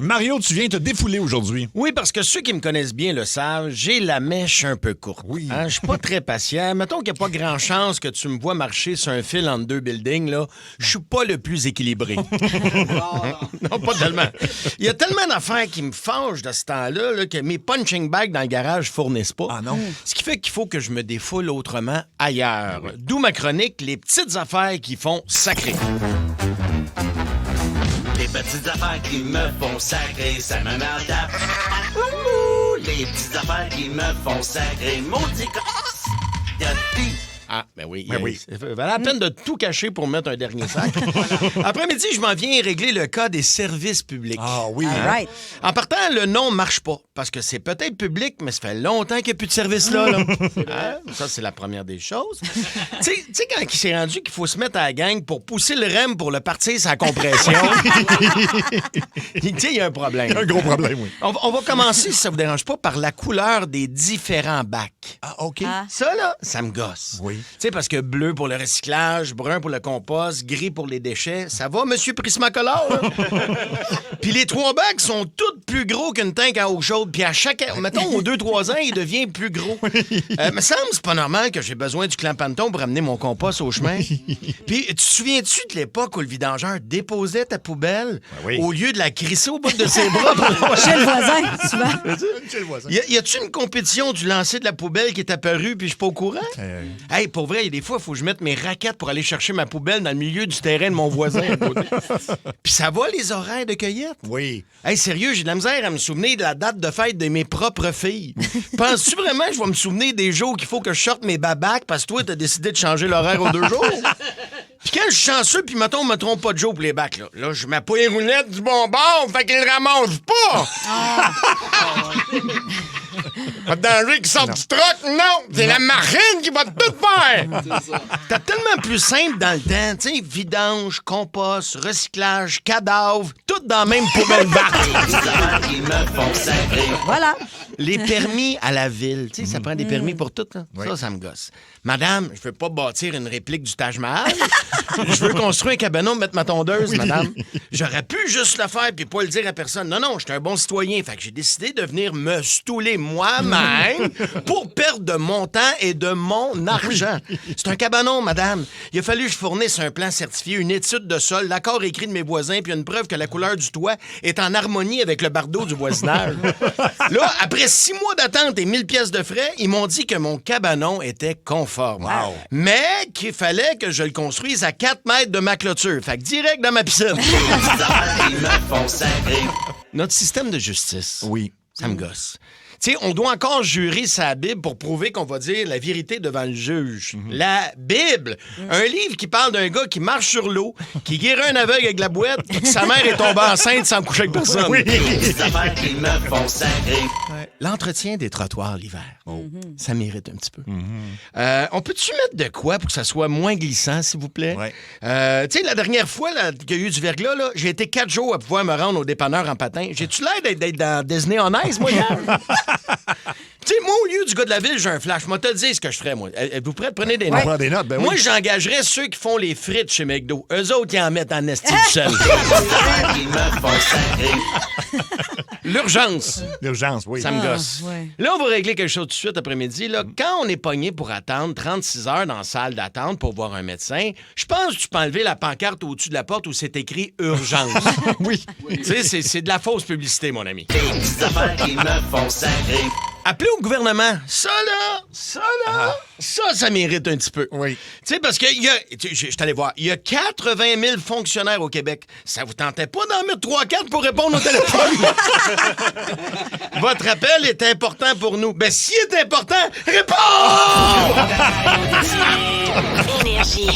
Mario, tu viens te défouler aujourd'hui. Oui, parce que ceux qui me connaissent bien le savent, j'ai la mèche un peu courte. Oui. Hein, je suis pas très patient. Mettons qu'il n'y a pas grand chance que tu me vois marcher sur un fil entre deux buildings, là. Je suis pas le plus équilibré. Non, pas tellement. Il y a tellement d'affaires qui me fâchent de ce temps-là là, que mes punching bags dans le garage fournissent pas. Ah non? Ce qui fait qu'il faut que je me défoule autrement ailleurs. D'où ma chronique, les petites affaires qui font sacrer. Les petites affaires qui me font sacrer, ça me met en tape. Ouh, les petites affaires qui me font sacrer, maudit c***. Ah, ben oui. Ben oui. Ça valait la peine de tout cacher pour mettre un dernier sac. Après-midi, je m'en viens régler le cas des services publics. Ah oui. All right. En partant, le nom marche pas, parce que c'est peut-être public, mais ça fait longtemps qu'il n'y a plus de service là. Hein? Ça, c'est la première des choses. Tu sais, quand il s'est rendu qu'il faut se mettre à la gang pour pousser le REM pour le partir sa compression, il y a un problème. Un gros problème, oui. On va commencer, si ça vous dérange pas, par la couleur des différents bacs. Ah, OK. Ah. Ça, là, ça me gosse. Oui. Tu sais, parce que bleu pour le recyclage, brun pour le compost, gris pour les déchets. Ça va, monsieur Prismacolor? là? Puis les 3 bacs sont tous plus gros qu'une tank à eau chaude. Puis à chaque... Mettons, aux 2-3 ans, il devient plus gros. Me semble c'est pas normal que j'ai besoin du clampanton pour amener mon compost au chemin. Puis, tu te souviens-tu de l'époque où le vidangeur déposait ta poubelle oui. au lieu de la crisser au bout de ses bras? Chez le voisin, souvent. Chez le voisin. Y a-tu une compétition du lancer de la poubelle qui est apparue puis je suis pas au courant? Hey, pour vrai, il y a des fois, il faut que je mette mes raquettes pour aller chercher ma poubelle dans le milieu du terrain de mon voisin à côté. Puis ça va, les horaires de cueillette? Oui. Hey, sérieux, j'ai de la misère à me souvenir de la date de fête de mes propres filles. Penses-tu vraiment que je vais me souvenir des jours qu'il faut que je sorte mes babacs parce que toi, t'as décidé de changer l'horaire aux 2 jours? Puis quand je suis chanceux, puis mettons, on me trompe pas de jour pour les bacs, là je mets pas les roulettes du bon bord, fait qu'ils le ramassent pas! Pas de danger qu'ils sortent du troc, non! C'est la marine qui va tout faire! T'as tellement plus simple dans le temps, tu sais, vidange, compost, recyclage, cadavre, tout dans la même poubelle bac. Les petites affaires qui me font sacrer. Voilà. Les permis à la ville, tu sais, ça prend des permis pour tout, là. Oui. Ça me gosse. Madame, je veux pas bâtir une réplique du Taj Mahal. Je veux construire un cabanon, mettre ma tondeuse, madame. J'aurais pu juste le faire puis pas le dire à personne. Non, non, j'étais un bon citoyen. Fait que j'ai décidé de venir me stouler moi-même pour perdre de mon temps et de mon argent. C'est un cabanon, madame. Il a fallu que je fournisse un plan certifié, une étude de sol, l'accord écrit de mes voisins puis une preuve que la couleur du toit est en harmonie avec le bardeau du voisinage. Là, après 6 mois d'attente et 1000 pièces de frais, ils m'ont dit que mon cabanon était conforme. Wow. Mais qu'il fallait que je le construise à 4 mètres de ma clôture. Fait que direct dans ma piscine. Les petites affaires qui me font sacrer. Notre système de justice, Oui. ça me gosse. Tu sais, on doit encore jurer sa Bible pour prouver qu'on va dire la vérité devant le juge. La Bible! Un livre qui parle d'un gars qui marche sur l'eau, qui guérit un aveugle avec la boîte, puis que sa mère est tombée enceinte sans coucher avec personne. Les petites affaires qui me font sacrer. L'entretien des trottoirs l'hiver, ça mérite un petit peu. On peut-tu mettre de quoi pour que ça soit moins glissant, s'il vous plaît? Ouais. Tu sais, la dernière fois là, qu'il y a eu du verglas, là, j'ai été 4 jours à pouvoir me rendre au dépanneur en patin. J'ai-tu l'air d'être dans Disney on Ice, moi, hier? Tu sais, moi, au lieu du gars de la ville, j'ai un flash. Moi, te le dire ce que je ferais, moi. Êtes-vous prêts? Prenez des On notes. prend des notes, ben oui. Moi, j'engagerais ceux qui font les frites chez McDo. Eux autres, ils en mettent en esti du sel. Les petites affaires qui me font sacrer. L'urgence. L'urgence, oui. Ça me gosse. ouais. Là, on va régler quelque chose tout de suite après-midi. Là, quand on est pogné pour attendre 36 heures dans la salle d'attente pour voir un médecin, je pense que tu peux enlever la pancarte au-dessus de la porte où c'est écrit « Urgence ». Oui. Tu sais, c'est de la fausse publicité, mon ami. Les petites affaires qui me font sacrer. Appelez au gouvernement. Ça mérite un petit peu. Oui. Tu sais, parce que je suis allé voir, il y a 80 000 fonctionnaires au Québec. Ça vous tentait pas d'en mettre 3-4 pour répondre au téléphone? Votre appel est important pour nous. Ben, s'il est important, réponds! Énergie.